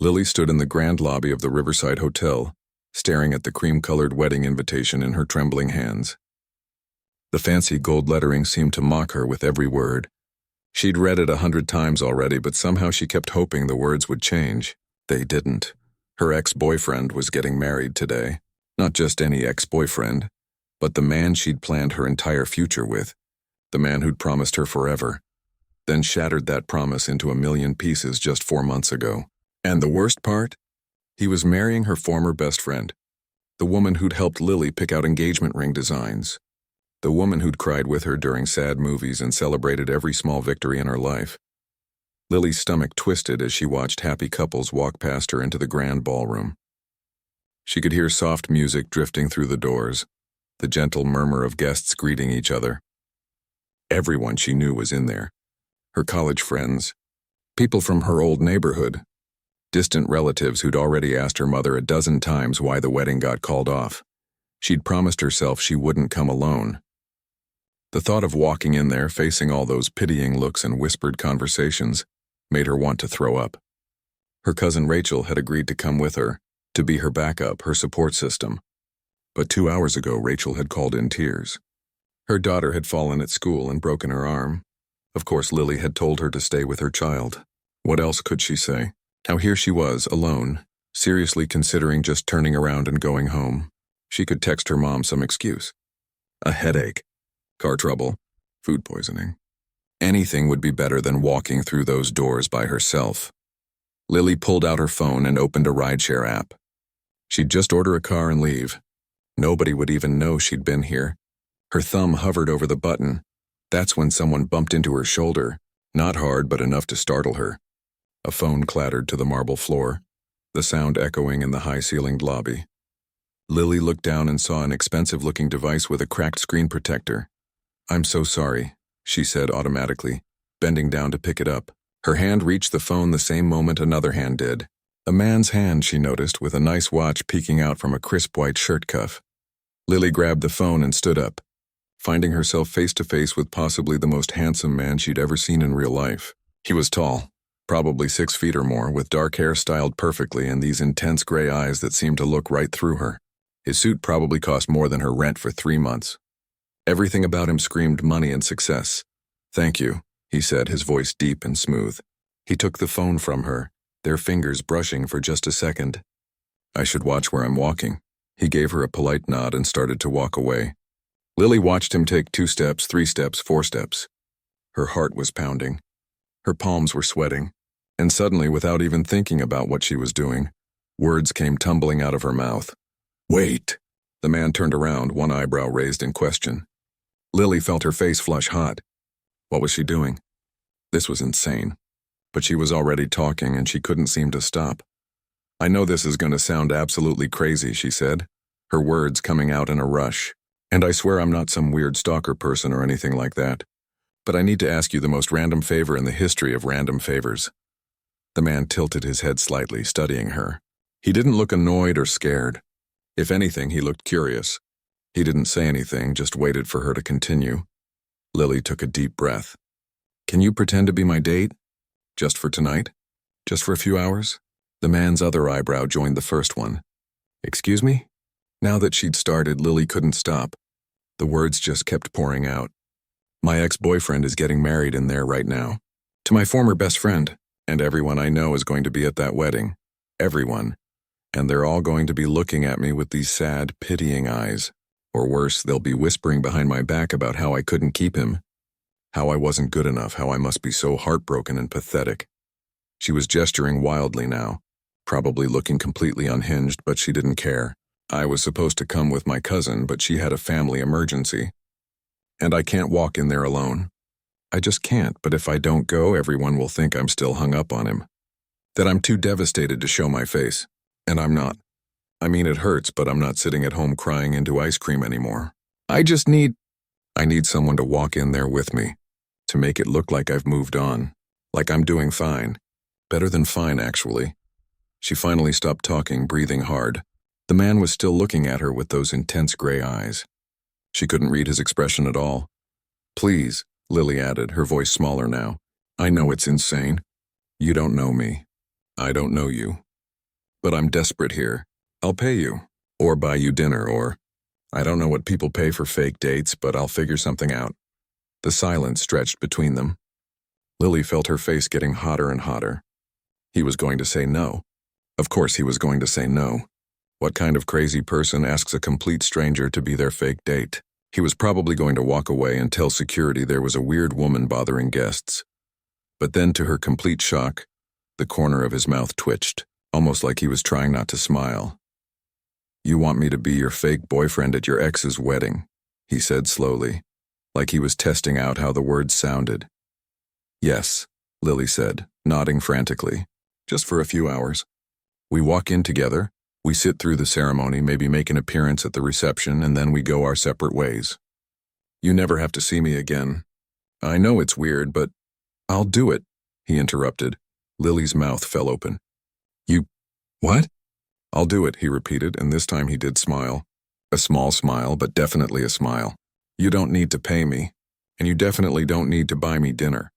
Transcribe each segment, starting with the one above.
Lily stood in the grand lobby of the Riverside Hotel, staring at the cream-colored wedding invitation in her trembling hands. The fancy gold lettering seemed to mock her with every word. She'd read it 100 times already, but somehow she kept hoping the words would change. They didn't. Her ex-boyfriend was getting married today. Not just any ex-boyfriend, but the man she'd planned her entire future with. The man who'd promised her forever, then shattered that promise into a million pieces just 4 months ago. And the worst part? He was marrying her former best friend, the woman who'd helped Lily pick out engagement ring designs, the woman who'd cried with her during sad movies and celebrated every small victory in her life. Lily's stomach twisted as she watched happy couples walk past her into the grand ballroom. She could hear soft music drifting through the doors, the gentle murmur of guests greeting each other. Everyone she knew was in there. Her college friends, people from her old neighborhood, distant relatives who'd already asked her mother a dozen times why the wedding got called off. She'd promised herself she wouldn't come alone. The thought of walking in there, facing all those pitying looks and whispered conversations, made her want to throw up. Her cousin Rachel had agreed to come with her, to be her backup, her support system. But 2 hours ago, Rachel had called in tears. Her daughter had fallen at school and broken her arm. Of course, Lily had told her to stay with her child. What else could she say? Now here she was, alone, seriously considering just turning around and going home. She could text her mom some excuse. A headache, car trouble, food poisoning. Anything would be better than walking through those doors by herself. Lily pulled out her phone and opened a rideshare app. She'd just order a car and leave. Nobody would even know she'd been here. Her thumb hovered over the button. That's when someone bumped into her shoulder, not hard but enough to startle her. A phone clattered to the marble floor, the sound echoing in the high-ceilinged lobby. Lily looked down and saw an expensive-looking device with a cracked screen protector. "I'm so sorry," she said automatically, bending down to pick it up. Her hand reached the phone the same moment another hand did. A man's hand, she noticed, with a nice watch peeking out from a crisp white shirt cuff. Lily grabbed the phone and stood up, finding herself face-to-face with possibly the most handsome man she'd ever seen in real life. He was tall, probably 6 feet or more, with dark hair styled perfectly and these intense gray eyes that seemed to look right through her. His suit probably cost more than her rent for 3 months. Everything about him screamed money and success. "Thank you," he said, his voice deep and smooth. He took the phone from her, their fingers brushing for just a second. "I should watch where I'm walking." He gave her a polite nod and started to walk away. Lily watched him take 2 steps, 3 steps, 4 steps. Her heart was pounding. Her palms were sweating. And suddenly, without even thinking about what she was doing, words came tumbling out of her mouth. "Wait!" The man turned around, one eyebrow raised in question. Lily felt her face flush hot. What was she doing? This was insane. But she was already talking and she couldn't seem to stop. "I know this is going to sound absolutely crazy," she said, her words coming out in a rush. "And I swear I'm not some weird stalker person or anything like that. But I need to ask you the most random favor in the history of random favors." The man tilted his head slightly, studying her. He didn't look annoyed or scared. If anything, he looked curious. He didn't say anything, just waited for her to continue. Lily took a deep breath. "Can you pretend to be my date? Just for tonight? Just for a few hours?" The man's other eyebrow joined the first one. "Excuse me?" Now that she'd started, Lily couldn't stop. The words just kept pouring out. "My ex-boyfriend is getting married in there right now. To my former best friend, and everyone I know is going to be at that wedding. Everyone. And they're all going to be looking at me with these sad, pitying eyes. Or worse, they'll be whispering behind my back about how I couldn't keep him. How I wasn't good enough, how I must be so heartbroken and pathetic." She was gesturing wildly now, probably looking completely unhinged, but she didn't care. "I was supposed to come with my cousin, but she had a family emergency. And I can't walk in there alone. I just can't, but if I don't go, everyone will think I'm still hung up on him. That I'm too devastated to show my face. And I'm not. I mean, it hurts, but I'm not sitting at home crying into ice cream anymore. I need someone to walk in there with me, to make it look like I've moved on, like I'm doing fine. Better than fine, actually." She finally stopped talking, breathing hard. The man was still looking at her with those intense gray eyes. She couldn't read his expression at all. "Please," Lily added, her voice smaller now. "I know it's insane. You don't know me. I don't know you. But I'm desperate here. I'll pay you. Or buy you dinner, or I don't know what people pay for fake dates, but I'll figure something out. The silence stretched between them. Lily felt her face getting hotter and hotter. He was going to say no. Of course he was going to say no. What kind of crazy person asks a complete stranger to be their fake date? He was probably going to walk away and tell security there was a weird woman bothering guests. But then, to her complete shock, the corner of his mouth twitched, almost like he was trying not to smile. "You want me to be your fake boyfriend at your ex's wedding," he said slowly, like he was testing out how the words sounded. "Yes," Lily said, nodding frantically. "Just for a few hours. We walk in together, we sit through the ceremony, maybe make an appearance at the reception, and then we go our separate ways. You never have to see me again. I know it's weird, but I'll do it," he interrupted. Lily's mouth fell open. "You... what?" "I'll do it," he repeated, and this time he did smile. A small smile, but definitely a smile. "You don't need to pay me, and you definitely don't need to buy me dinner."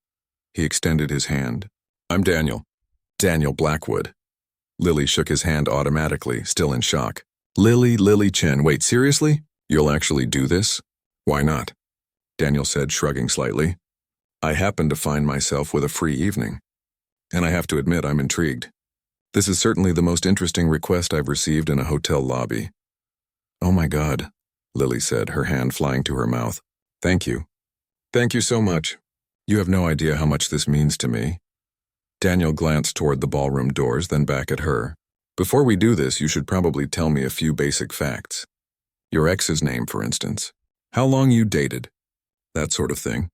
He extended his hand. "I'm Daniel. Daniel Blackwood." Lily shook his hand automatically, still in shock. Lily Chen, wait, seriously? You'll actually do this?" "Why not?" Daniel said, shrugging slightly. "I happen to find myself with a free evening, and I have to admit I'm intrigued. This is certainly the most interesting request I've received in a hotel lobby." "Oh my God," Lily said, her hand flying to her mouth. "Thank you. Thank you so much. You have no idea how much this means to me." Daniel glanced toward the ballroom doors, then back at her. "Before we do this, you should probably tell me a few basic facts. Your ex's name, for instance. How long you dated. That sort of thing.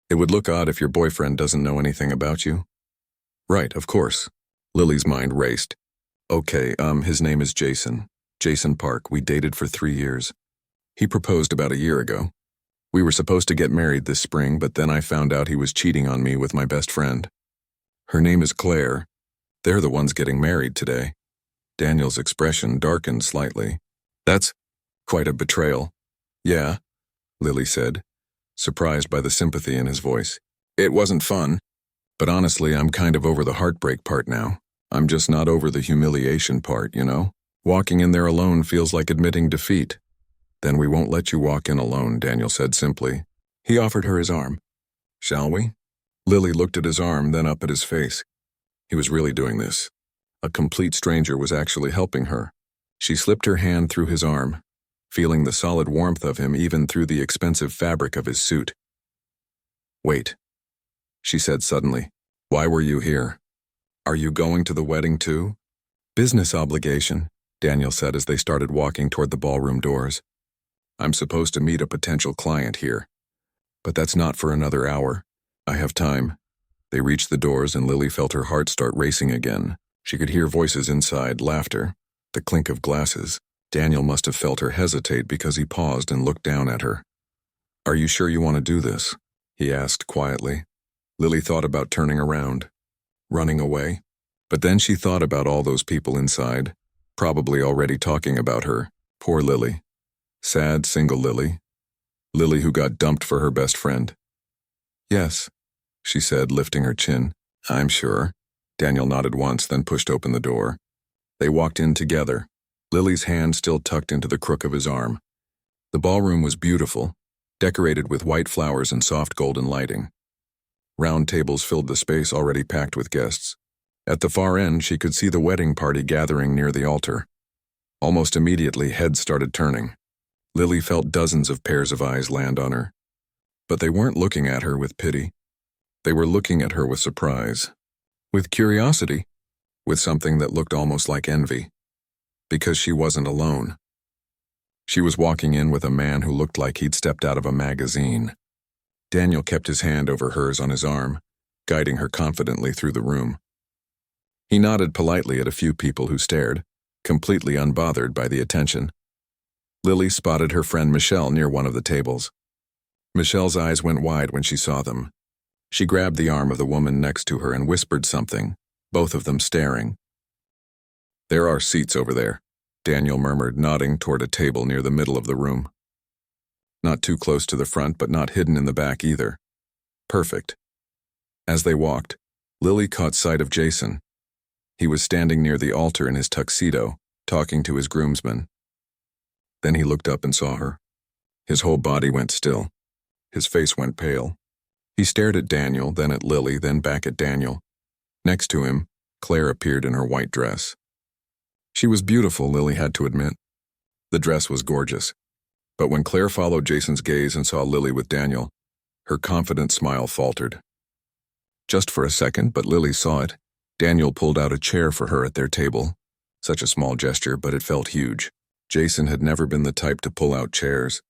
It would look odd if your boyfriend doesn't know anything about you." "Right, of course." Lily's mind raced. "Okay, his name is Jason. Jason Park. We dated for 3 years. He proposed about a year ago. We were supposed to get married this spring, but then I found out he was cheating on me with my best friend. Her name is Claire. They're the ones getting married today." Daniel's expression darkened slightly. "That's quite a betrayal." "Yeah," Lily said, surprised by the sympathy in his voice. "It wasn't fun. But honestly, I'm kind of over the heartbreak part now. I'm just not over the humiliation part, you know? Walking in there alone feels like admitting defeat." "Then we won't let you walk in alone," Daniel said simply. He offered her his arm. "Shall we?" Lily looked at his arm, then up at his face. He was really doing this. A complete stranger was actually helping her. She slipped her hand through his arm, feeling the solid warmth of him even through the expensive fabric of his suit. "Wait," she said suddenly. "Why were you here? Are you going to the wedding too?" "Business obligation," Daniel said as they started walking toward the ballroom doors. "I'm supposed to meet a potential client here. But that's not for another hour. I have time." They reached the doors and Lily felt her heart start racing again. She could hear voices inside, laughter, the clink of glasses. Daniel must have felt her hesitate because he paused and looked down at her. "Are you sure you want to do this?" he asked quietly. Lily thought about turning around, running away. But then she thought about all those people inside, probably already talking about her. Poor Lily. Sad, single Lily. Lily who got dumped for her best friend. "Yes," she said, lifting her chin. "I'm sure." Daniel nodded once, then pushed open the door. They walked in together, Lily's hand still tucked into the crook of his arm. The ballroom was beautiful, decorated with white flowers and soft golden lighting. Round tables filled the space already packed with guests. At the far end, she could see the wedding party gathering near the altar. Almost immediately, heads started turning. Lily felt dozens of pairs of eyes land on her. But they weren't looking at her with pity. They were looking at her with surprise, with curiosity, with something that looked almost like envy. Because she wasn't alone. She was walking in with a man who looked like he'd stepped out of a magazine. Daniel kept his hand over hers on his arm, guiding her confidently through the room. He nodded politely at a few people who stared, completely unbothered by the attention. Lily spotted her friend Michelle near one of the tables. Michelle's eyes went wide when she saw them. She grabbed the arm of the woman next to her and whispered something, both of them staring. "There are seats over there," Daniel murmured, nodding toward a table near the middle of the room. Not too close to the front, but not hidden in the back either. Perfect. As they walked, Lily caught sight of Jason. He was standing near the altar in his tuxedo, talking to his groomsmen. Then he looked up and saw her. His whole body went still. His face went pale. He stared at Daniel, then at Lily, then back at Daniel. Next to him, Claire appeared in her white dress. She was beautiful, Lily had to admit. The dress was gorgeous. But when Claire followed Jason's gaze and saw Lily with Daniel, her confident smile faltered. Just for a second, but Lily saw it. Daniel pulled out a chair for her at their table. Such a small gesture, but it felt huge. Jason had never been the type to pull out chairs.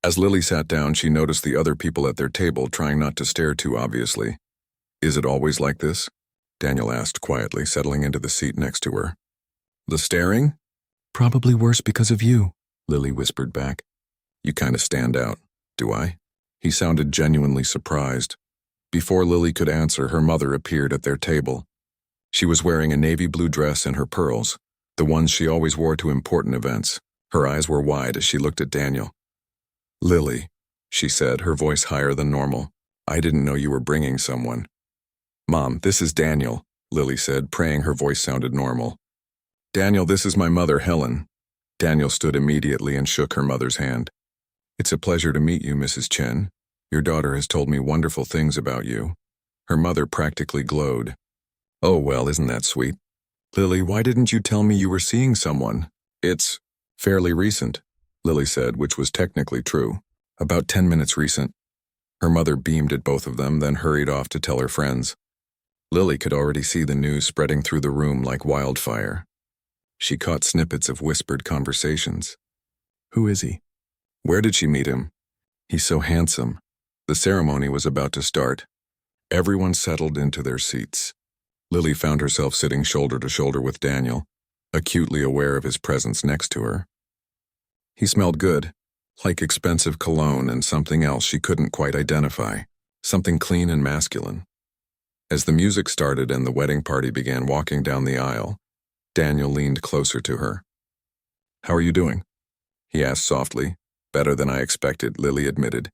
As Lily sat down, she noticed the other people at their table, trying not to stare too obviously. "Is it always like this?" Daniel asked quietly, settling into the seat next to her. "The staring?" "Probably worse because of you," Lily whispered back. "You kind of stand out, do I?" He sounded genuinely surprised. Before Lily could answer, her mother appeared at their table. She was wearing a navy blue dress and her pearls, the ones she always wore to important events. Her eyes were wide as she looked at Daniel. "Lily," she said, her voice higher than normal, "I didn't know you were bringing someone." "Mom, this is Daniel," Lily said, praying her voice sounded normal. "Daniel, this is my mother, Helen." Daniel stood immediately and shook her mother's hand. "It's a pleasure to meet you, Mrs. Chen. Your daughter has told me wonderful things about you." Her mother practically glowed. "Oh, well, isn't that sweet? Lily, why didn't you tell me you were seeing someone?" "It's fairly recent," Lily said, which was technically true. "About 10 minutes recent." Her mother beamed at both of them, then hurried off to tell her friends. Lily could already see the news spreading through the room like wildfire. She caught snippets of whispered conversations. "Who is he? Where did she meet him? He's so handsome." The ceremony was about to start. Everyone settled into their seats. Lily found herself sitting shoulder to shoulder with Daniel, acutely aware of his presence next to her. He smelled good, like expensive cologne and something else she couldn't quite identify, something clean and masculine. As the music started and the wedding party began walking down the aisle, Daniel leaned closer to her. "How are you doing?" he asked softly. "Better than I expected," Lily admitted.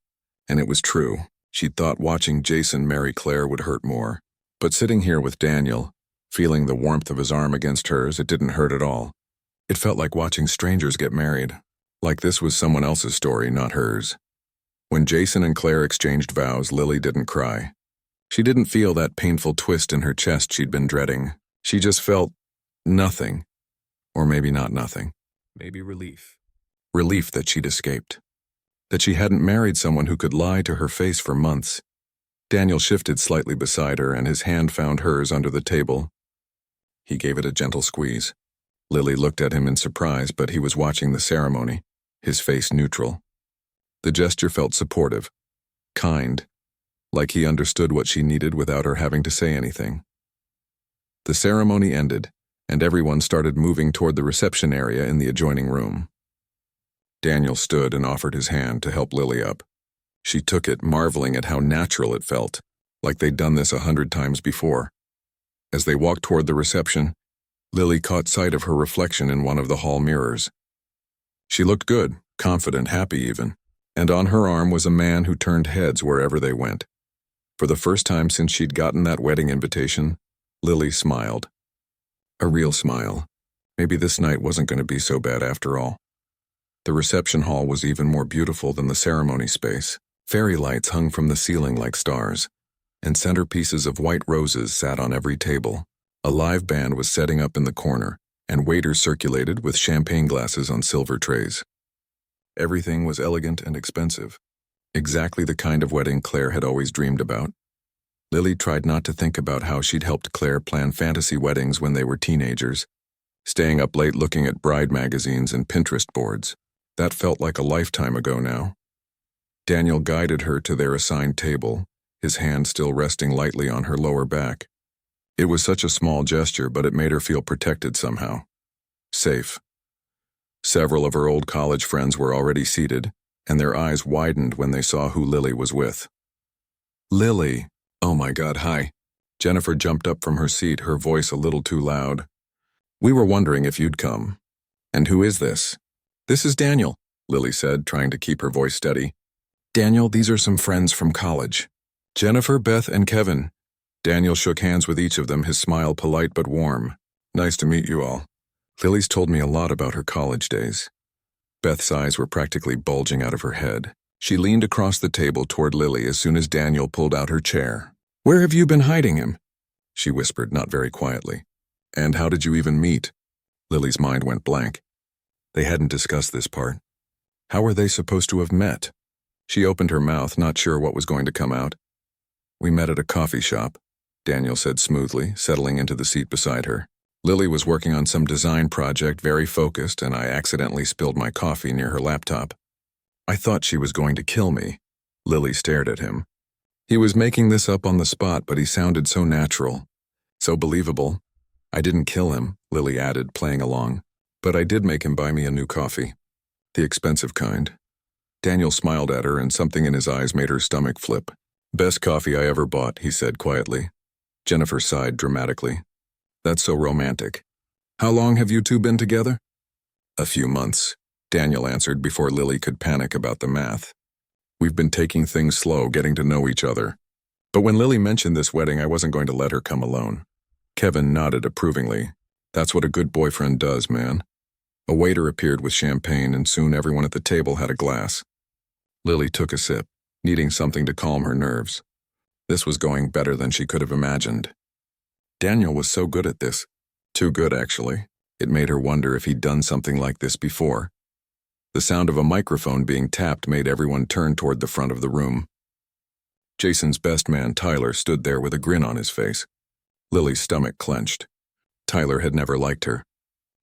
And it was true. She'd thought watching Jason marry Claire would hurt more. But sitting here with Daniel, feeling the warmth of his arm against hers, it didn't hurt at all. It felt like watching strangers get married, like this was someone else's story, not hers. When Jason and Claire exchanged vows, Lily didn't cry. She didn't feel that painful twist in her chest she'd been dreading. She just felt nothing. Or maybe not nothing. Maybe relief. Relief that she'd escaped. That she hadn't married someone who could lie to her face for months. Daniel shifted slightly beside her, and his hand found hers under the table. He gave it a gentle squeeze. Lily looked at him in surprise, but he was watching the ceremony, his face neutral. The gesture felt supportive, kind, like he understood what she needed without her having to say anything. The ceremony ended, and everyone started moving toward the reception area in the adjoining room. Daniel stood and offered his hand to help Lily up. She took it, marveling at how natural it felt, like they'd done this 100 times before. As they walked toward the reception, Lily caught sight of her reflection in one of the hall mirrors. She looked good, confident, happy even, and on her arm was a man who turned heads wherever they went. For the first time since she'd gotten that wedding invitation, Lily smiled. A real smile. Maybe this night wasn't going to be so bad after all. The reception hall was even more beautiful than the ceremony space. Fairy lights hung from the ceiling like stars, and centerpieces of white roses sat on every table. A live band was setting up in the corner, and waiters circulated with champagne glasses on silver trays. Everything was elegant and expensive. Exactly the kind of wedding Claire had always dreamed about. Lily tried not to think about how she'd helped Claire plan fantasy weddings when they were teenagers, staying up late looking at bride magazines and Pinterest boards. That felt like a lifetime ago now. Daniel guided her to their assigned table, his hand still resting lightly on her lower back. It was such a small gesture, but it made her feel protected somehow. Safe. Several of her old college friends were already seated, and their eyes widened when they saw who Lily was with. "Lily! Oh my God, hi." Jennifer jumped up from her seat, her voice a little too loud. "We were wondering if you'd come." "And who is this?" "This is Daniel," Lily said, trying to keep her voice steady. "Daniel, these are some friends from college. Jennifer, Beth, and Kevin." Daniel shook hands with each of them, his smile polite but warm. Nice to meet you all. Lily's told me a lot about her college days. Beth's eyes were practically bulging out of her head. She leaned across the table toward Lily as soon as Daniel pulled out her chair. "Where have you been hiding him?" she whispered, not very quietly. "And how did you even meet?" Lily's mind went blank. They hadn't discussed this part. How were they supposed to have met? She opened her mouth, not sure what was going to come out. "We met at a coffee shop," Daniel said smoothly, settling into the seat beside her. "Lily was working on some design project, very focused, and I accidentally spilled my coffee near her laptop. I thought she was going to kill me." Lily stared at him. He was making this up on the spot, but he sounded so natural, so believable. "I didn't kill him," Lily added, playing along. "But I did make him buy me a new coffee. The expensive kind." Daniel smiled at her, and something in his eyes made her stomach flip. "Best coffee I ever bought," he said quietly. Jennifer sighed dramatically. "That's so romantic. How long have you two been together?" "A few months," Daniel answered before Lily could panic about the math. "We've been taking things slow, getting to know each other. But when Lily mentioned this wedding, I wasn't going to let her come alone." Kevin nodded approvingly. "That's what a good boyfriend does, man." A waiter appeared with champagne, and soon everyone at the table had a glass. Lily took a sip, needing something to calm her nerves. This was going better than she could have imagined. Daniel was so good at this. Too good, actually. It made her wonder if he'd done something like this before. The sound of a microphone being tapped made everyone turn toward the front of the room. Jason's best man, Tyler, stood there with a grin on his face. Lily's stomach clenched. Tyler had never liked her.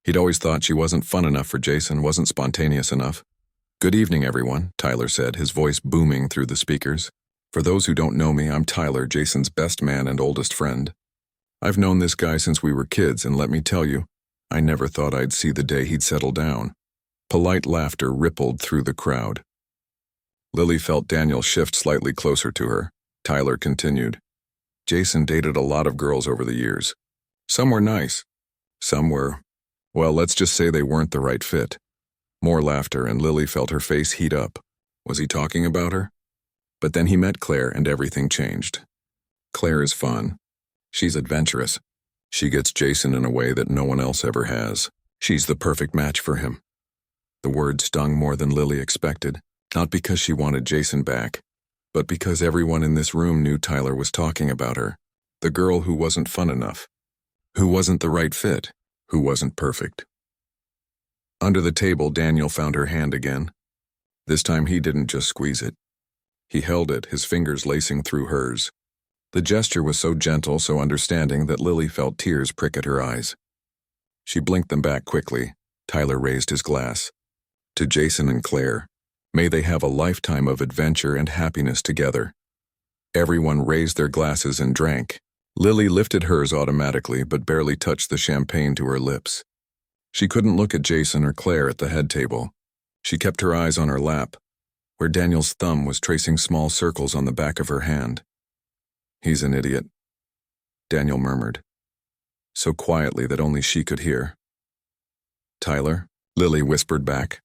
He'd always thought she wasn't fun enough for Jason, wasn't spontaneous enough. "Good evening, everyone," Tyler said, his voice booming through the speakers. "For those who don't know me, I'm Tyler, Jason's best man and oldest friend. I've known this guy since we were kids, and let me tell you, I never thought I'd see the day he'd settle down." Polite laughter rippled through the crowd. Lily felt Daniel shift slightly closer to her. Tyler continued. "Jason dated a lot of girls over the years. Some were nice. Some were, well, let's just say they weren't the right fit." More laughter, and Lily felt her face heat up. Was he talking about her? But then he met Claire, and everything changed. Claire is fun. She's adventurous. She gets Jason in a way that no one else ever has. She's the perfect match for him. The word stung more than Lily expected, not because she wanted Jason back, but because everyone in this room knew Tyler was talking about her. The girl who wasn't fun enough, who wasn't the right fit, who wasn't perfect. Under the table, Daniel found her hand again. This time he didn't just squeeze it. He held it, his fingers lacing through hers. The gesture was so gentle, so understanding, that Lily felt tears prick at her eyes. She blinked them back quickly. Tyler raised his glass. "To Jason and Claire, may they have a lifetime of adventure and happiness together." Everyone raised their glasses and drank. Lily lifted hers automatically, but barely touched the champagne to her lips. She couldn't look at Jason or Claire at the head table. She kept her eyes on her lap, where Daniel's thumb was tracing small circles on the back of her hand. "He's an idiot," Daniel murmured, so quietly that only she could hear. "Tyler," Lily whispered back.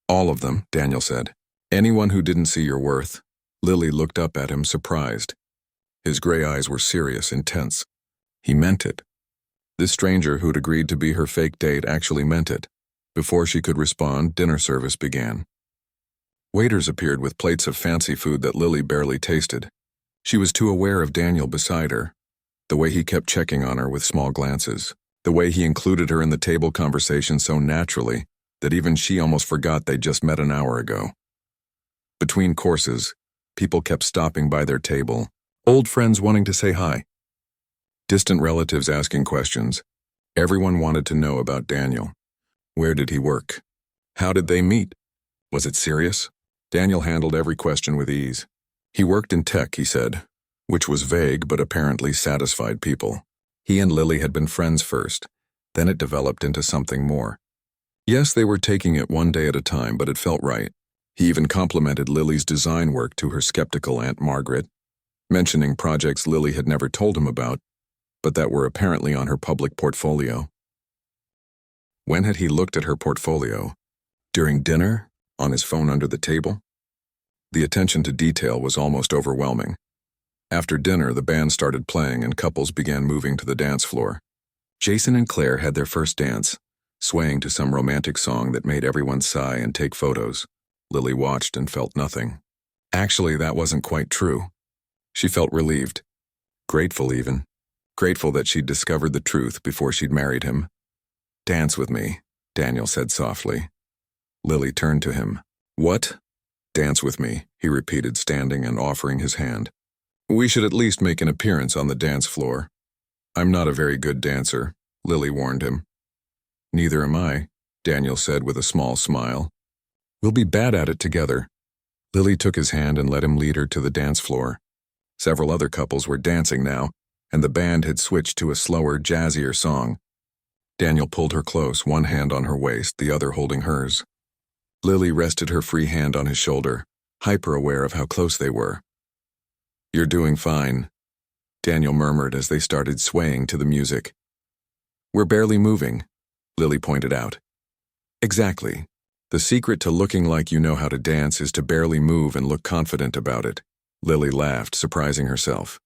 "All of them," Daniel said. "Anyone who didn't see your worth." Lily looked up at him, surprised. His gray eyes were serious, intense. He meant it. This stranger who'd agreed to be her fake date actually meant it. Before she could respond, dinner service began. Waiters appeared with plates of fancy food that Lily barely tasted. She was too aware of Daniel beside her, the way he kept checking on her with small glances, the way he included her in the table conversation so naturally that even she almost forgot they'd just met an hour ago. Between courses, people kept stopping by their table, old friends wanting to say hi, distant relatives asking questions. Everyone wanted to know about Daniel. Where did he work? How did they meet? Was it serious? Daniel handled every question with ease. He worked in tech, he said, which was vague but apparently satisfied people. He and Lily had been friends first, then it developed into something more. Yes, they were taking it one day at a time, but it felt right. He even complimented Lily's design work to her skeptical Aunt Margaret, mentioning projects Lily had never told him about, but that were apparently on her public portfolio. When had he looked at her portfolio? During dinner? On his phone under the table? The attention to detail was almost overwhelming. After dinner, the band started playing and couples began moving to the dance floor. Jason and Claire had their first dance, swaying to some romantic song that made everyone sigh and take photos. Lily watched and felt nothing. Actually, that wasn't quite true. She felt relieved. Grateful even. Grateful that she'd discovered the truth before she'd married him. "Dance with me," Daniel said softly. Lily turned to him. "What?" "Dance with me," he repeated, standing and offering his hand. "We should at least make an appearance on the dance floor." "I'm not a very good dancer," Lily warned him. "Neither am I," Daniel said with a small smile. "We'll be bad at it together." Lily took his hand and let him lead her to the dance floor. Several other couples were dancing now, and the band had switched to a slower, jazzier song. Daniel pulled her close, one hand on her waist, the other holding hers. Lily rested her free hand on his shoulder, hyper-aware of how close they were. "You're doing fine," Daniel murmured as they started swaying to the music. "We're barely moving," Lily pointed out. "Exactly. The secret to looking like you know how to dance is to barely move and look confident about it." Lily laughed, surprising herself.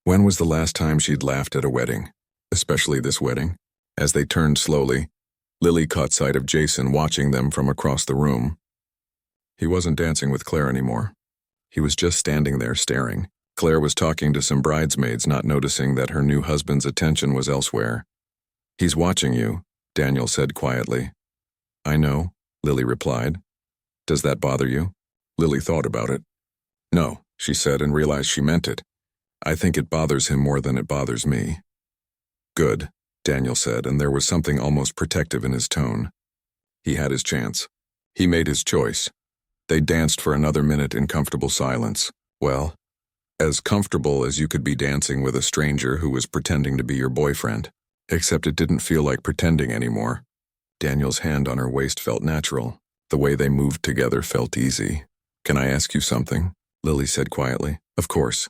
When was the last time she'd laughed at a wedding, especially this wedding? As they turned slowly, Lily caught sight of Jason watching them from across the room. He wasn't dancing with Claire anymore. He was just standing there staring. Claire was talking to some bridesmaids, not noticing that her new husband's attention was elsewhere. "He's watching you," Daniel said quietly. "I know," Lily replied. "Does that bother you?" Lily thought about it. "No," she said, and realized she meant it. "I think it bothers him more than it bothers me." "Good," Daniel said, and there was something almost protective in his tone. He had his chance. He made his choice. They danced for another minute in comfortable silence. Well, as comfortable as you could be dancing with a stranger who was pretending to be your boyfriend. Except it didn't feel like pretending anymore. Daniel's hand on her waist felt natural. The way they moved together felt easy. "Can I ask you something?" Lily said quietly. "Of course.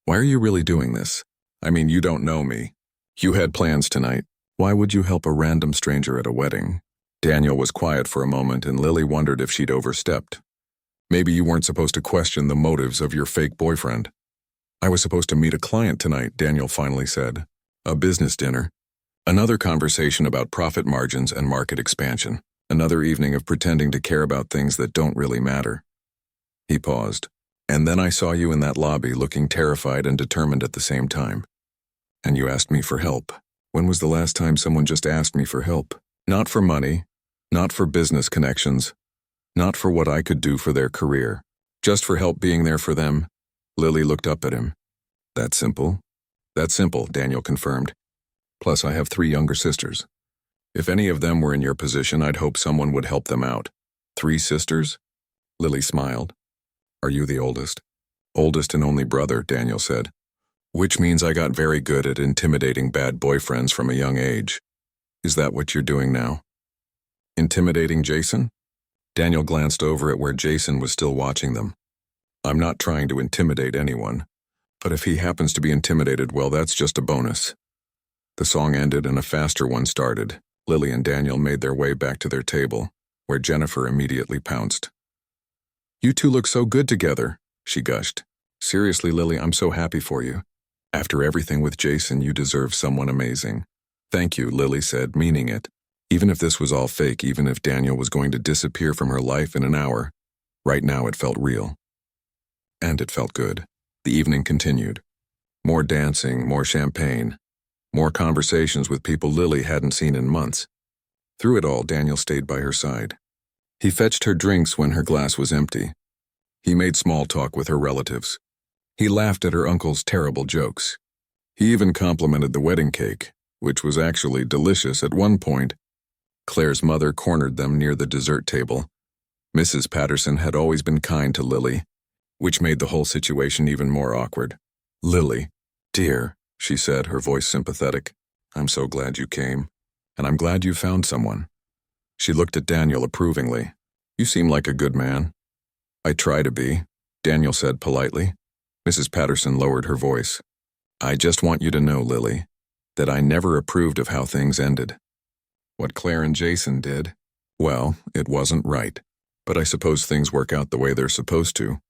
Why are you really doing this? I mean, you don't know me. You had plans tonight. Why would you help a random stranger at a wedding?" Daniel was quiet for a moment, and Lily wondered if she'd overstepped. "Maybe you weren't supposed to question the motives of your fake boyfriend." "I was supposed to meet a client tonight," Daniel finally said. "A business dinner. Another conversation about profit margins and market expansion. Another evening of pretending to care about things that don't really matter." He paused. "And then I saw you in that lobby looking terrified and determined at the same time. And you asked me for help. When was the last time someone just asked me for help? Not for money, not for business connections, not for what I could do for their career. Just for help being there for them." Lily looked up at him. "That simple?" "That's simple," Daniel confirmed. "Plus, I have 3 younger sisters. If any of them were in your position, I'd hope someone would help them out." "3 sisters?" Lily smiled. "Are you the oldest?" "Oldest and only brother," Daniel said. "Which means I got very good at intimidating bad boyfriends from a young age. Is that what you're doing now?" "Intimidating Jason?" Daniel glanced over at where Jason was still watching them. "I'm not trying to intimidate anyone. But if he happens to be intimidated, well, that's just a bonus." The song ended and a faster one started. Lily and Daniel made their way back to their table, where Jennifer immediately pounced. "You two look so good together," she gushed. "Seriously, Lily, I'm so happy for you. After everything with Jason, you deserve someone amazing." "Thank you," Lily said, meaning it. Even if this was all fake, even if Daniel was going to disappear from her life in an hour, right now it felt real. And it felt good. The evening continued. More dancing, more champagne, more conversations with people Lily hadn't seen in months. Through it all, Daniel stayed by her side. He fetched her drinks when her glass was empty. He made small talk with her relatives. He laughed at her uncle's terrible jokes. He even complimented the wedding cake, which was actually delicious at one point. Claire's mother cornered them near the dessert table. Mrs. Patterson had always been kind to Lily, which made the whole situation even more awkward. "Lily, dear," she said, her voice sympathetic. "I'm so glad you came, and I'm glad you found someone." She looked at Daniel approvingly. "You seem like a good man." "I try to be," Daniel said politely. Mrs. Patterson lowered her voice. "I just want you to know, Lily, that I never approved of how things ended. What Claire and Jason did, well, it wasn't right. But I suppose things work out the way they're supposed to."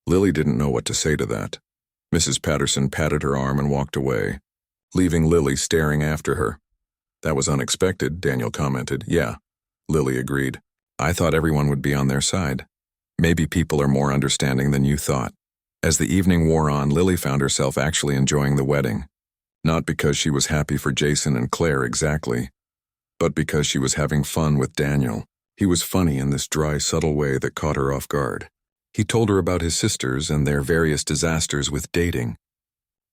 Lily didn't know what to say to that. Mrs. Patterson patted her arm and walked away. leaving Lily staring after her. That was unexpected, Daniel commented. Yeah, Lily agreed. I thought everyone would be on their side. Maybe people are more understanding than you thought. As the evening wore on, Lily found herself actually enjoying the wedding. Not because she was happy for Jason and Claire exactly, but because she was having fun with Daniel. He was funny in this dry, subtle way that caught her off guard. He told her about his sisters and their various disasters with dating.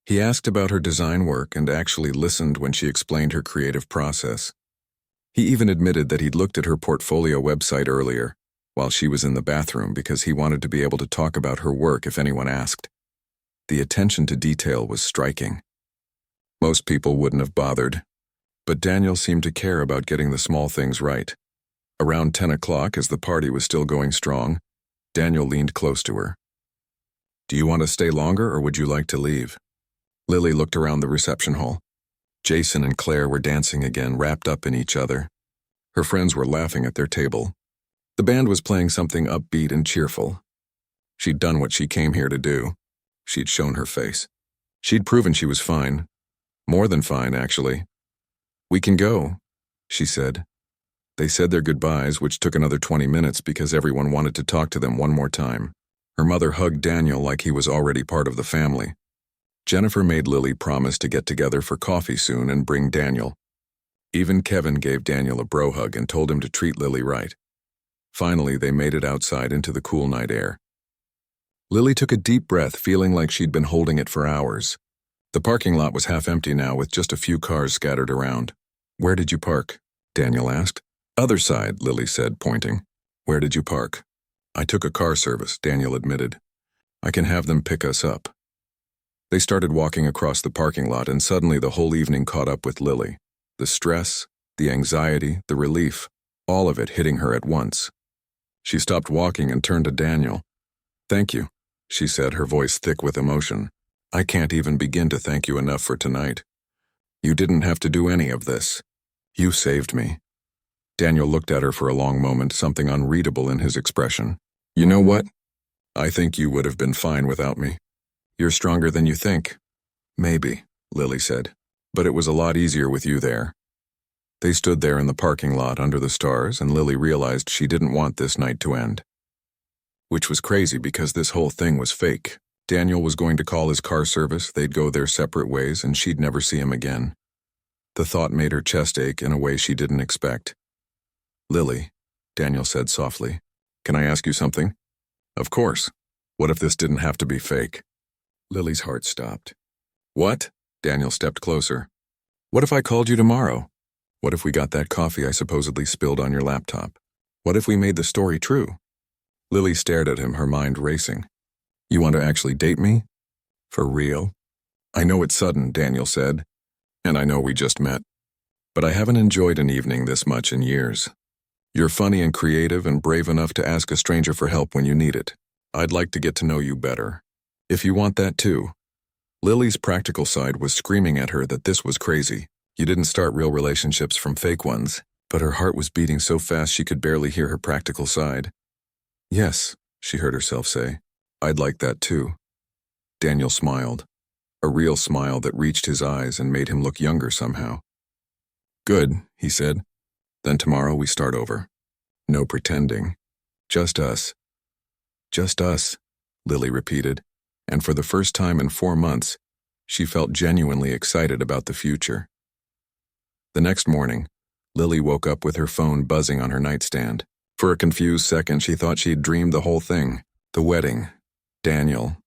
He asked about her design work and actually listened when she explained her creative process. He even admitted that he'd looked at her portfolio website earlier, while she was in the bathroom, because he wanted to be able to talk about her work if anyone asked. The attention to detail was striking. Most people wouldn't have bothered, but Daniel seemed to care about getting the small things right. Around 10 o'clock, as the party was still going strong, Daniel leaned close to her. Do you want to stay longer, or would you like to leave? Lily looked around the reception hall. Jason and Claire were dancing again, wrapped up in each other. Her friends were laughing at their table. The band was playing something upbeat and cheerful. She'd done what she came here to do. She'd shown her face. She'd proven she was fine. More than fine, actually. We can go, she said. They said their goodbyes, which took another 20 minutes because everyone wanted to talk to them one more time. Her mother hugged Daniel like he was already part of the family. Jennifer made Lily promise to get together for coffee soon and bring Daniel. Even Kevin gave Daniel a bro hug and told him to treat Lily right. Finally, they made it outside into the cool night air. Lily took a deep breath, feeling like she'd been holding it for hours. The parking lot was half empty now, with just a few cars scattered around. Where did you park? Daniel asked. Other side, Lily said, pointing. Where did you park? I took a car service, Daniel admitted. I can have them pick us up. They started walking across the parking lot, and suddenly the whole evening caught up with Lily. The stress, the anxiety, the relief, all of it hitting her at once. She stopped walking and turned to Daniel. Thank you, she said, her voice thick with emotion. I can't even begin to thank you enough for tonight. You didn't have to do any of this. You saved me. Daniel looked at her for a long moment, something unreadable in his expression. You know what? I think you would have been fine without me. You're stronger than you think. Maybe, Lily said, but it was a lot easier with you there. They stood there in the parking lot under the stars, and Lily realized she didn't want this night to end. Which was crazy because this whole thing was fake. Daniel was going to call his car service, they'd go their separate ways, and she'd never see him again. The thought made her chest ache in a way she didn't expect. Lily, Daniel said softly, can I ask you something? Of course. What if this didn't have to be fake? Lily's heart stopped. What? Daniel stepped closer. What if I called you tomorrow? What if we got that coffee I supposedly spilled on your laptop? What if we made the story true? Lily stared at him, her mind racing. You want to actually date me? For real? I know it's sudden, Daniel said, and I know we just met. But I haven't enjoyed an evening this much in years. You're funny and creative and brave enough to ask a stranger for help when you need it. I'd like to get to know you better. If you want that too. Lily's practical side was screaming at her that this was crazy. You didn't start real relationships from fake ones, but her heart was beating so fast she could barely hear her practical side. Yes, she heard herself say. I'd like that too. Daniel smiled, a real smile that reached his eyes and made him look younger somehow. Good, he said. Then tomorrow we start over. No pretending. Just us. Just us, Lily repeated, and for the first time in 4 months, she felt genuinely excited about the future. The next morning, Lily woke up with her phone buzzing on her nightstand. For a confused second, she thought she'd dreamed the whole thing. The wedding. Daniel.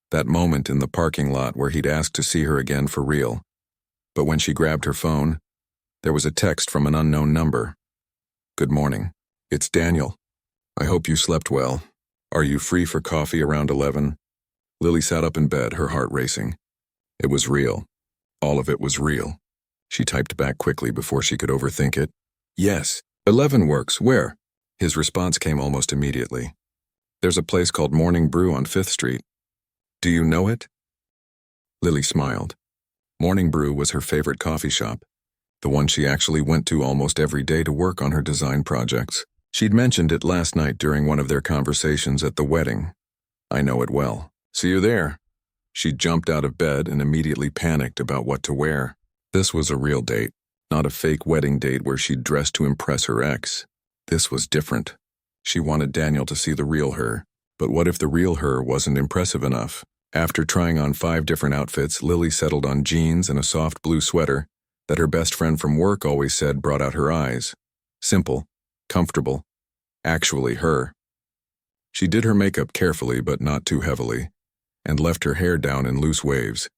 That moment in the parking lot where he'd asked to see her again for real. But when she grabbed her phone, there was a text from an unknown number. Good morning. It's Daniel. I hope you slept well. Are you free for coffee around 11? Lily sat up in bed, her heart racing. It was real. All of it was real. She typed back quickly before she could overthink it. Yes, 11 works. Where? His response came almost immediately. There's a place called Morning Brew on 5th Street. Do you know it? Lily smiled. Morning Brew was her favorite coffee shop, the one she actually went to almost every day to work on her design projects. She'd mentioned it last night during one of their conversations at the wedding. I know it well. See you there. She jumped out of bed and immediately panicked about what to wear. This was a real date, not a fake wedding date where she'd dressed to impress her ex. This was different. She wanted Daniel to see the real her. But what if the real her wasn't impressive enough? After trying on 5 different outfits, Lily settled on jeans and a soft blue sweater that her best friend from work always said brought out her eyes. Simple, comfortable, actually her. She did her makeup carefully but not too heavily, and left her hair down in loose waves.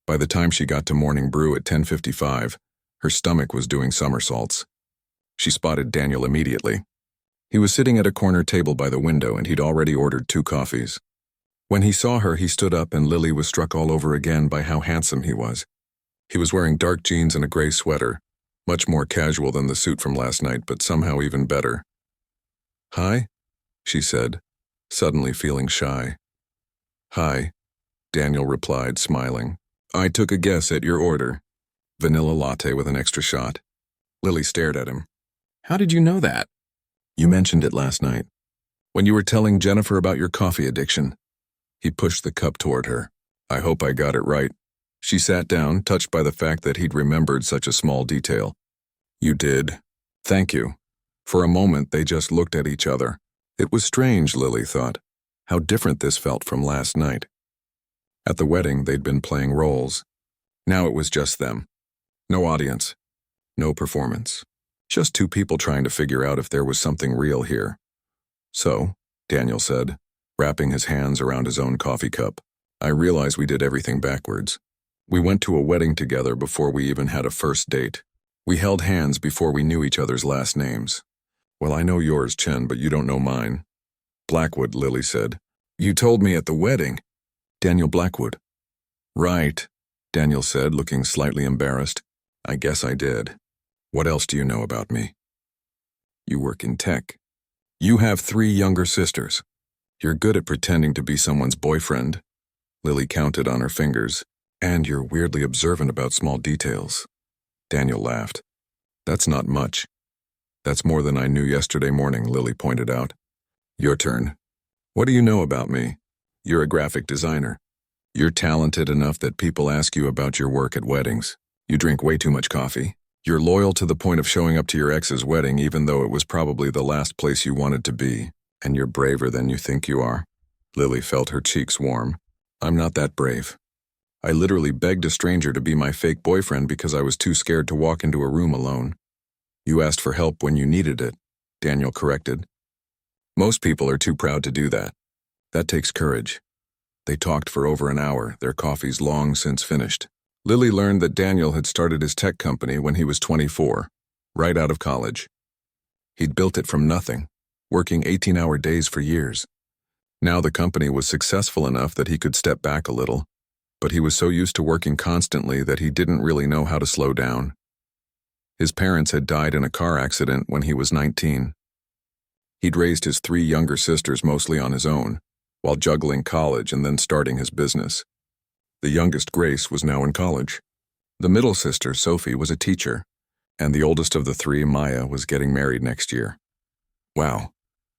By the time she got to morning brew at 10:55, her stomach was doing somersaults. She spotted Daniel immediately. He was sitting at a corner table by the window and he'd already ordered 2 coffees. When he saw her, he stood up and Lily was struck all over again by how handsome he was. He was wearing dark jeans and a gray sweater, much more casual than the suit from last night, but somehow even better. "Hi?" she said, suddenly feeling shy. "Hi," Daniel replied, smiling. "I took a guess at your order. Vanilla latte with an extra shot." Lily stared at him. "How did you know that?" "You mentioned it last night, when you were telling Jennifer about your coffee addiction." He pushed the cup toward her. "I hope I got it right." She sat down, touched by the fact that he'd remembered such a small detail. "You did. Thank you." For a moment, they just looked at each other. It was strange, Lily thought, how different this felt from last night. At the wedding, they'd been playing roles. Now it was just them. No audience. No performance. Just 2 people trying to figure out if there was something real here. "So," Daniel said, wrapping his hands around his own coffee cup, "I realize we did everything backwards. We went to a wedding together before we even had a first date. We held hands before we knew each other's last names. Well, I know yours, Chen, but you don't know mine." "Blackwood," Lily said. "You told me at the wedding." "Daniel Blackwood." "Right," Daniel said, looking slightly embarrassed. "I guess I did. What else do you know about me?" "You work in tech. You have 3 younger sisters. You're good at pretending to be someone's boyfriend." Lily counted on her fingers. "And you're weirdly observant about small details." Daniel laughed. "That's not much." "That's more than I knew yesterday morning," Lily pointed out. "Your turn. What do you know about me?" "You're a graphic designer. You're talented enough that people ask you about your work at weddings. You drink way too much coffee. You're loyal to the point of showing up to your ex's wedding even though it was probably the last place you wanted to be. And you're braver than you think you are." Lily felt her cheeks warm. "I'm not that brave. I literally begged a stranger to be my fake boyfriend because I was too scared to walk into a room alone." "You asked for help when you needed it," Daniel corrected. "Most people are too proud to do that. That takes courage." They talked for over an hour, their coffees long since finished. Lily learned that Daniel had started his tech company when he was 24, right out of college. He'd built it from nothing, working 18-hour days for years. Now the company was successful enough that he could step back a little, but he was so used to working constantly that he didn't really know how to slow down. His parents had died in a car accident when he was 19. He'd raised his 3 younger sisters mostly on his own, while juggling college and then starting his business. The youngest, Grace, was now in college. The middle sister, Sophie, was a teacher, and the oldest of the 3, Maya, was getting married next year. "Wow,"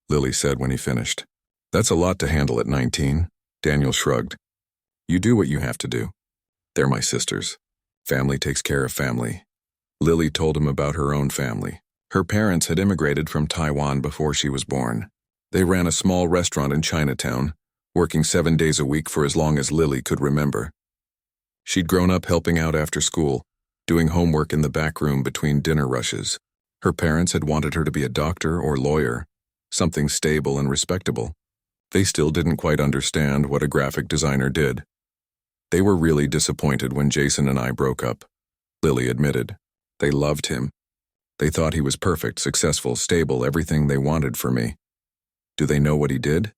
Lily said when he finished. "That's a lot to handle at 19. Daniel shrugged. "You do what you have to do. They're my sisters. Family takes care of family." Lily told him about her own family. Her parents had immigrated from Taiwan before she was born. They ran a small restaurant in Chinatown, working 7 days a week for as long as Lily could remember. She'd grown up helping out after school, doing homework in the back room between dinner rushes. Her parents had wanted her to be a doctor or lawyer, something stable and respectable. They still didn't quite understand what a graphic designer did. They were really disappointed when Jason and I broke up, Lily admitted. They loved him. They thought he was perfect, successful, stable, everything they wanted for me. "Do they know what he did?"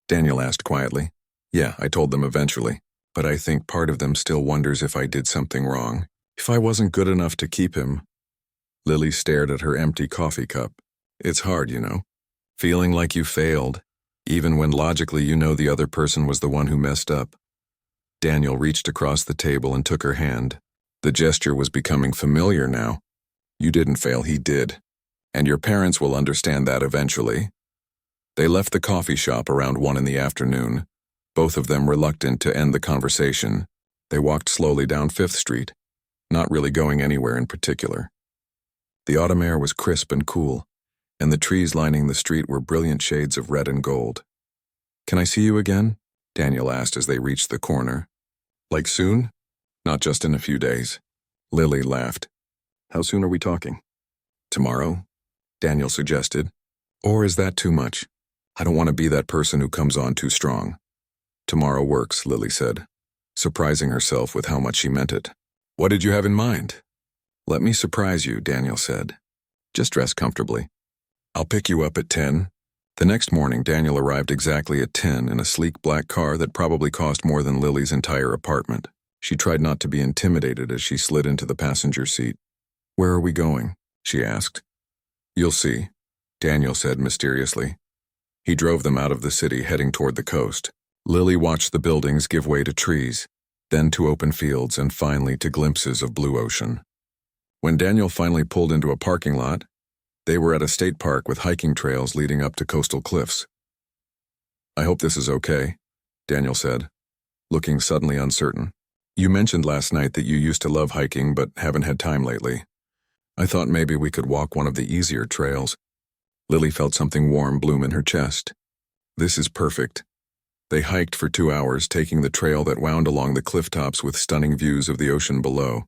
Daniel asked quietly. "Yeah, I told them eventually, but I think part of them still wonders if I did something wrong. If I wasn't good enough to keep him." Lily stared at her empty coffee cup. "It's hard, you know, feeling like you failed, even when logically you know the other person was the one who messed up." Daniel reached across the table and took her hand. The gesture was becoming familiar now. "You didn't fail, he did. And your parents will understand that eventually." They left the coffee shop around 1 in the afternoon. both of them reluctant to end the conversation. They walked slowly down 5th Street, not really going anywhere in particular. The autumn air was crisp and cool, and the trees lining the street were brilliant shades of red and gold. "Can I see you again?" Daniel asked as they reached the corner. "Like soon? Not just in a few days." Lily laughed. "How soon are we talking?" "Tomorrow?" Daniel suggested. "Or is that too much? I don't want to be that person who comes on too strong." "Tomorrow works," Lily said, surprising herself with how much she meant it. "What did you have in mind?" "Let me surprise you," Daniel said. "Just dress comfortably. I'll pick you up at 10. The next morning, Daniel arrived exactly at 10 in a sleek black car that probably cost more than Lily's entire apartment. She tried not to be intimidated as she slid into the passenger seat. "Where are we going?" she asked. "You'll see," Daniel said mysteriously. He drove them out of the city, heading toward the coast. Lily watched the buildings give way to trees, then to open fields, and finally to glimpses of blue ocean. When Daniel finally pulled into a parking lot, they were at a state park with hiking trails leading up to coastal cliffs. "I hope this is okay," Daniel said, looking suddenly uncertain. "You mentioned last night that you used to love hiking but haven't had time lately. I thought maybe we could walk one of the easier trails." Lily felt something warm bloom in her chest. "This is perfect." They hiked for 2 hours, taking the trail that wound along the cliff tops with stunning views of the ocean below.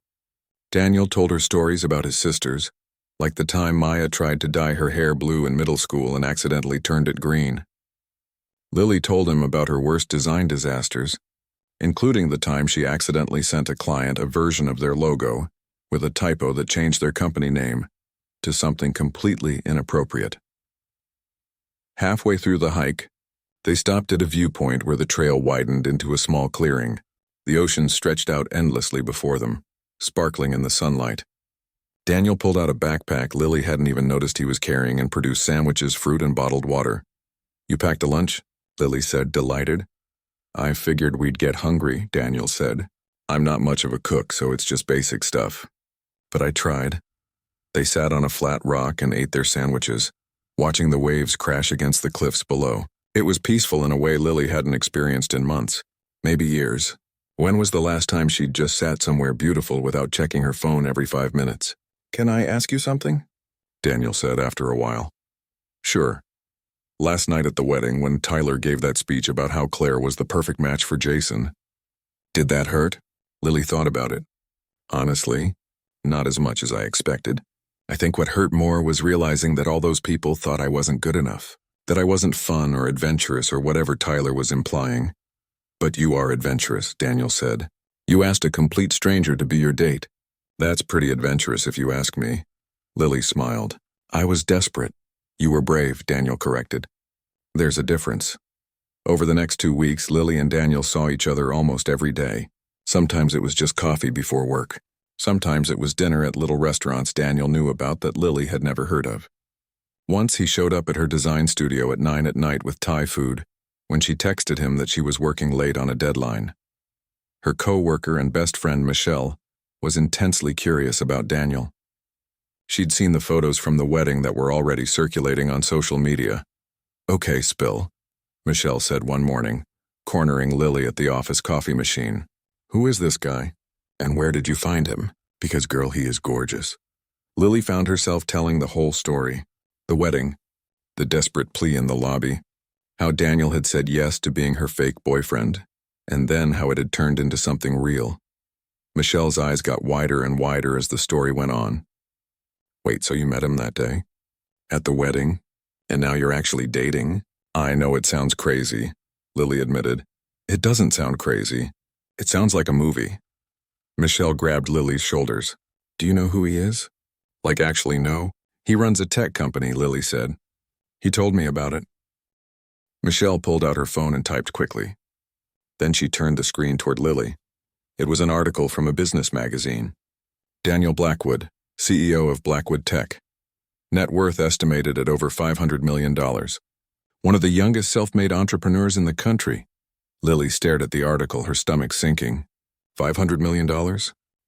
Daniel told her stories about his sisters, like the time Maya tried to dye her hair blue in middle school and accidentally turned it green. Lily told him about her worst design disasters, including the time she accidentally sent a client a version of their logo with a typo that changed their company name to something completely inappropriate. Halfway through the hike, they stopped at a viewpoint where the trail widened into a small clearing. The ocean stretched out endlessly before them, sparkling in the sunlight. Daniel pulled out a backpack Lily hadn't even noticed he was carrying and produced sandwiches, fruit, and bottled water. "You packed a lunch?" Lily said, delighted. "I figured we'd get hungry," Daniel said. "I'm not much of a cook, so it's just basic stuff. But I tried." They sat on a flat rock and ate their sandwiches, watching the waves crash against the cliffs below. It was peaceful in a way Lily hadn't experienced in months, maybe years. When was the last time she'd just sat somewhere beautiful without checking her phone every 5 minutes? "Can I ask you something?" Daniel said after a while. "Sure. Last night at the wedding, when Tyler gave that speech about how Claire was the perfect match for Jason, did that hurt?" Lily thought about it. "Honestly, not as much as I expected. I think what hurt more was realizing that all those people thought I wasn't good enough, that I wasn't fun or adventurous or whatever Tyler was implying." "But you are adventurous," Daniel said. "You asked a complete stranger to be your date. That's pretty adventurous if you ask me." Lily smiled. "I was desperate." "You were brave," Daniel corrected. "There's a difference." Over the next 2 weeks, Lily and Daniel saw each other almost every day. Sometimes it was just coffee before work. Sometimes it was dinner at little restaurants Daniel knew about that Lily had never heard of. Once he showed up at her design studio at 9 at night with Thai food, when she texted him that she was working late on a deadline. Her co-worker and best friend, Michelle, was intensely curious about Daniel. She'd seen the photos from the wedding that were already circulating on social media. "Okay, Spill," Michelle said one morning, cornering Lily at the office coffee machine. "Who is this guy? And where did you find him? Because, girl, he is gorgeous." Lily found herself telling the whole story. The wedding, the desperate plea in the lobby, how Daniel had said yes to being her fake boyfriend, and then how it had turned into something real. Michelle's eyes got wider and wider as the story went on. "Wait, so you met him that day? At the wedding? And now you're actually dating?" "I know it sounds crazy," Lily admitted. "It doesn't sound crazy. It sounds like a movie." Michelle grabbed Lily's shoulders. "Do you know who he is?" "Like actually know?" "He runs a tech company," Lily said. "He told me about it." Michelle pulled out her phone and typed quickly. Then she turned the screen toward Lily. It was an article from a business magazine. Daniel Blackwood, CEO of Blackwood Tech. Net worth estimated at over $500 million. One of the youngest self-made entrepreneurs in the country. Lily stared at the article, her stomach sinking. $500 million?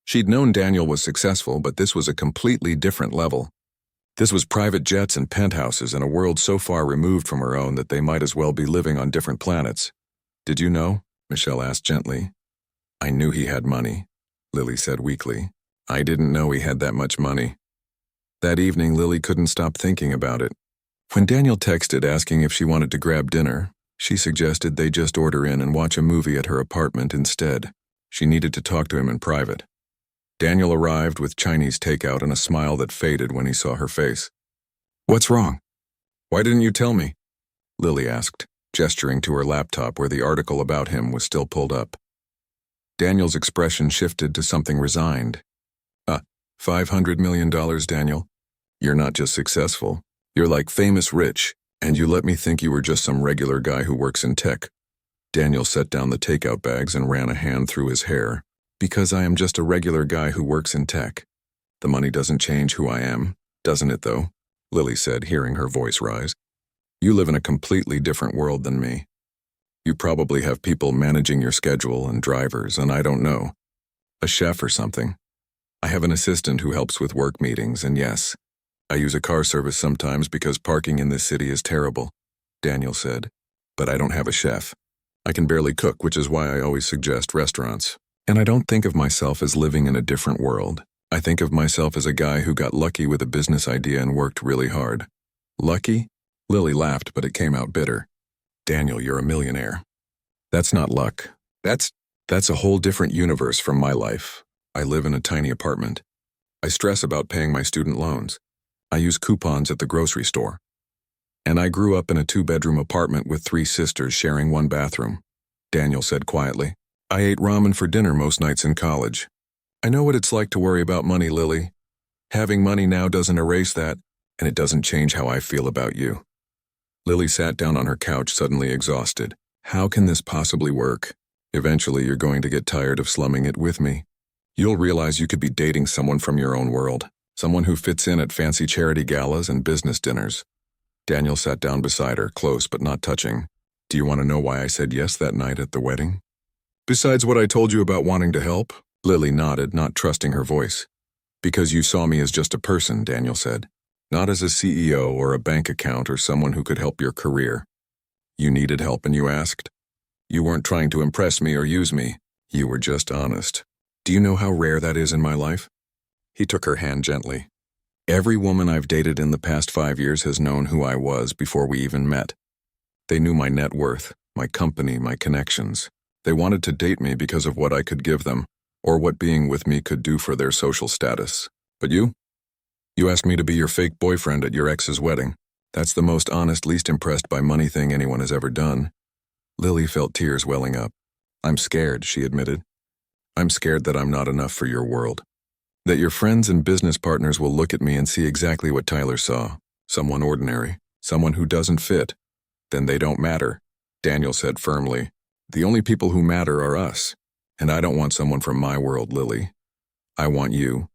She'd known Daniel was successful, but this was a completely different level. This was private jets and penthouses in a world so far removed from her own that they might as well be living on different planets. Did you know? Michelle asked gently. I knew he had money, Lily said weakly. I didn't know he had that much money. That evening, Lily couldn't stop thinking about it. When Daniel texted asking if she wanted to grab dinner, she suggested they just order in and watch a movie at her apartment instead. She needed to talk to him in private. Daniel arrived with Chinese takeout and a smile that faded when he saw her face. What's wrong? Why didn't you tell me? Lily asked, gesturing to her laptop where the article about him was still pulled up. Daniel's expression shifted to something resigned. $500 million, Daniel. You're not just successful. You're like famous rich, and you let me think you were just some regular guy who works in tech. Daniel set down the takeout bags and ran a hand through his hair. Because I am just a regular guy who works in tech. The money doesn't change who I am, doesn't it though? Lily said, hearing her voice rise. You live in a completely different world than me. You probably have people managing your schedule and drivers, and I don't know. A chef or something. I have an assistant who helps with work meetings, and yes, I use a car service sometimes because parking in this city is terrible, Daniel said. But I don't have a chef. I can barely cook, which is why I always suggest restaurants. And I don't think of myself as living in a different world. I think of myself as a guy who got lucky with a business idea and worked really hard. Lucky? Lily laughed, but it came out bitter. Daniel, you're a millionaire. That's not luck. That's a whole different universe from my life. I live in a tiny apartment. I stress about paying my student loans. I use coupons at the grocery store. And I grew up in a 2-bedroom apartment with 3 sisters sharing 1 bathroom, Daniel said quietly. I ate ramen for dinner most nights in college. I know what it's like to worry about money, Lily. Having money now doesn't erase that, and it doesn't change how I feel about you. Lily sat down on her couch, suddenly exhausted. How can this possibly work? Eventually, you're going to get tired of slumming it with me. You'll realize you could be dating someone from your own world, someone who fits in at fancy charity galas and business dinners. Daniel sat down beside her, close but not touching. Do you want to know why I said yes that night at the wedding? Besides what I told you about wanting to help? Lily nodded, not trusting her voice. Because you saw me as just a person, Daniel said. Not as a CEO or a bank account or someone who could help your career. You needed help and you asked? You weren't trying to impress me or use me. You were just honest. Do you know how rare that is in my life? He took her hand gently. Every woman I've dated in the past 5 years has known who I was before we even met. They knew my net worth, my company, my connections. They wanted to date me because of what I could give them, or what being with me could do for their social status. But you? You asked me to be your fake boyfriend at your ex's wedding. That's the most honest, least impressed by money thing anyone has ever done. Lily felt tears welling up. I'm scared, she admitted. I'm scared that I'm not enough for your world. That your friends and business partners will look at me and see exactly what Tyler saw. Someone ordinary. Someone who doesn't fit. Then they don't matter, Daniel said firmly. The only people who matter are us. And I don't want someone from my world, Lily. I want you.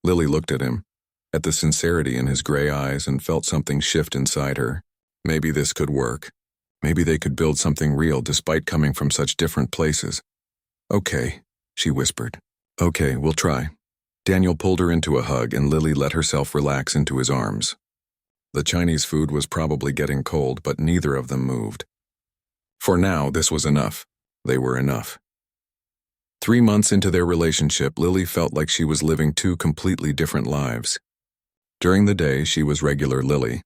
Lily looked at him, at the sincerity in his gray eyes, and felt something shift inside her. Maybe this could work. Maybe they could build something real despite coming from such different places. Okay, she whispered. Okay, we'll try. Daniel pulled her into a hug and Lily let herself relax into his arms. The Chinese food was probably getting cold, but neither of them moved. For now, this was enough. They were enough. 3 months into their relationship, Lily felt like she was living 2 completely different lives. During the day, she was regular Lily,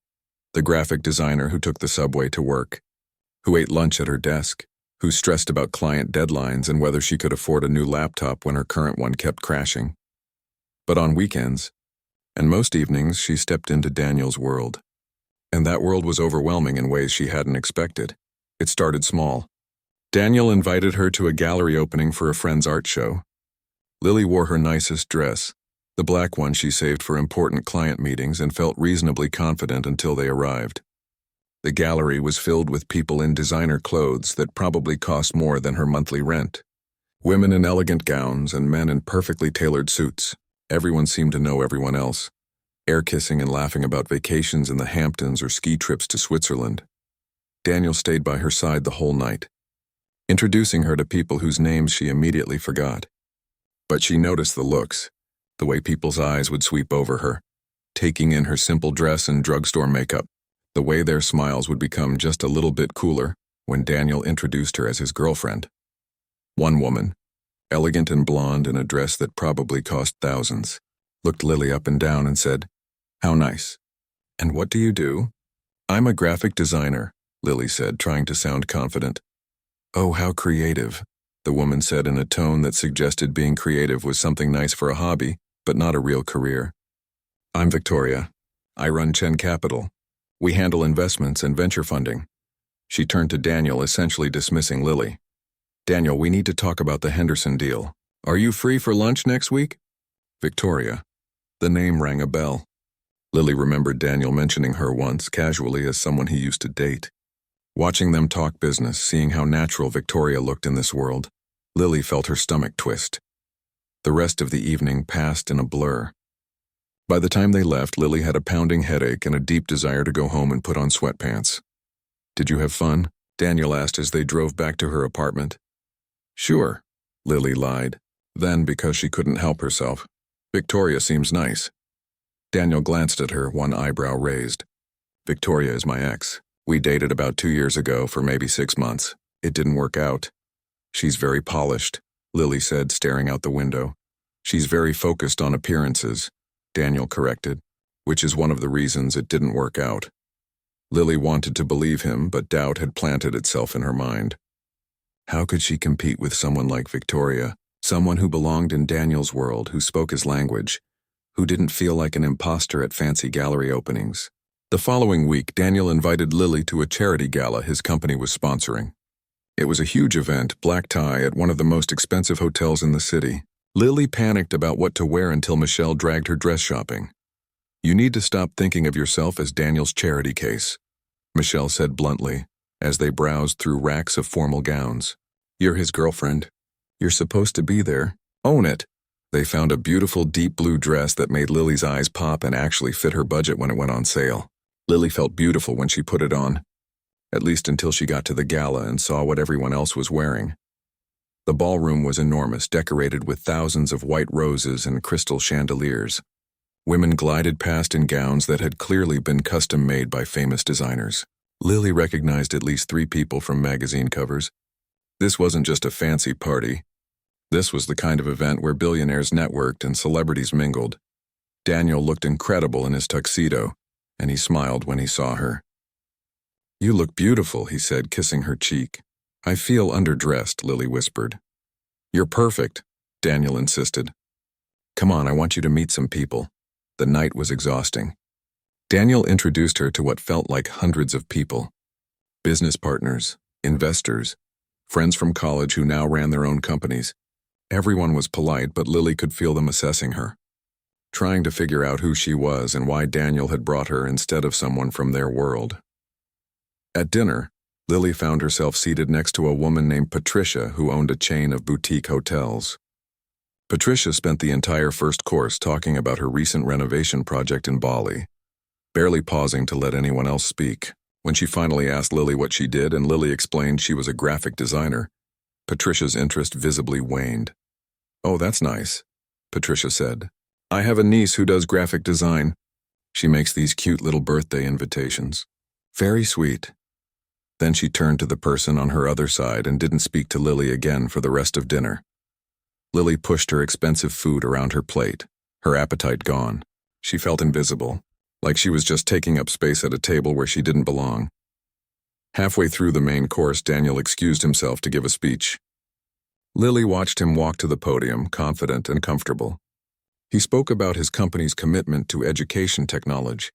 the graphic designer who took the subway to work, who ate lunch at her desk, who stressed about client deadlines and whether she could afford a new laptop when her current one kept crashing. But on weekends, and most evenings, she stepped into Daniel's world. And that world was overwhelming in ways she hadn't expected. It started small. Daniel invited her to a gallery opening for a friend's art show. Lily wore her nicest dress, the black one she saved for important client meetings, and felt reasonably confident until they arrived. The gallery was filled with people in designer clothes that probably cost more than her monthly rent. Women in elegant gowns and men in perfectly tailored suits. Everyone seemed to know everyone else, air-kissing and laughing about vacations in the Hamptons or ski trips to Switzerland. Daniel stayed by her side the whole night, introducing her to people whose names she immediately forgot. But she noticed the looks, the way people's eyes would sweep over her, taking in her simple dress and drugstore makeup, the way their smiles would become just a little bit cooler when Daniel introduced her as his girlfriend. One woman, elegant and blonde in a dress that probably cost thousands, looked Lily up and down and said, "How nice. And what do you do?" "I'm a graphic designer," Lily said, trying to sound confident. "Oh, how creative," the woman said in a tone that suggested being creative was something nice for a hobby, but not a real career. "I'm Victoria. I run Chen Capital. We handle investments and venture funding." She turned to Daniel, essentially dismissing Lily. "Daniel, we need to talk about the Henderson deal. Are you free for lunch next week?" Victoria. The name rang a bell. Lily remembered Daniel mentioning her once, casually, as someone he used to date. Watching them talk business, seeing how natural Victoria looked in this world, Lily felt her stomach twist. The rest of the evening passed in a blur. By the time they left, Lily had a pounding headache and a deep desire to go home and put on sweatpants. "Did you have fun?" Daniel asked as they drove back to her apartment. "Sure," Lily lied. Then, because she couldn't help herself, "Victoria seems nice." Daniel glanced at her, one eyebrow raised. "Victoria is my ex. We dated about 2 years ago for maybe 6 months. It didn't work out." "She's very polished," Lily said, staring out the window. "She's very focused on appearances," Daniel corrected, "which is one of the reasons it didn't work out." Lily wanted to believe him, but doubt had planted itself in her mind. How could she compete with someone like Victoria, someone who belonged in Daniel's world, who spoke his language, who didn't feel like an imposter at fancy gallery openings? The following week, Daniel invited Lily to a charity gala his company was sponsoring. It was a huge event, black tie, at one of the most expensive hotels in the city. Lily panicked about what to wear until Michelle dragged her dress shopping. "You need to stop thinking of yourself as Daniel's charity case," Michelle said bluntly, as they browsed through racks of formal gowns. "You're his girlfriend. You're supposed to be there. Own it." They found a beautiful deep blue dress that made Lily's eyes pop and actually fit her budget when it went on sale. Lily felt beautiful when she put it on, at least until she got to the gala and saw what everyone else was wearing. The ballroom was enormous, decorated with thousands of white roses and crystal chandeliers. Women glided past in gowns that had clearly been custom-made by famous designers. Lily recognized at least 3 people from magazine covers. This wasn't just a fancy party. This was the kind of event where billionaires networked and celebrities mingled. Daniel looked incredible in his tuxedo, and he smiled when he saw her. "You look beautiful," he said, kissing her cheek. "I feel underdressed," Lily whispered. "You're perfect," Daniel insisted. "Come on, I want you to meet some people." The night was exhausting. Daniel introduced her to what felt like hundreds of people. Business partners, investors, friends from college who now ran their own companies. Everyone was polite, but Lily could feel them assessing her, trying to figure out who she was and why Daniel had brought her instead of someone from their world. At dinner, Lily found herself seated next to a woman named Patricia who owned a chain of boutique hotels. Patricia spent the entire first course talking about her recent renovation project in Bali, barely pausing to let anyone else speak. When she finally asked Lily what she did and Lily explained she was a graphic designer, Patricia's interest visibly waned. "Oh, that's nice," Patricia said. "I have a niece who does graphic design. She makes these cute little birthday invitations. Very sweet." Then she turned to the person on her other side and didn't speak to Lily again for the rest of dinner. Lily pushed her expensive food around her plate, her appetite gone. She felt invisible, like she was just taking up space at a table where she didn't belong. Halfway through the main course, Daniel excused himself to give a speech. Lily watched him walk to the podium, confident and comfortable. He spoke about his company's commitment to education technology,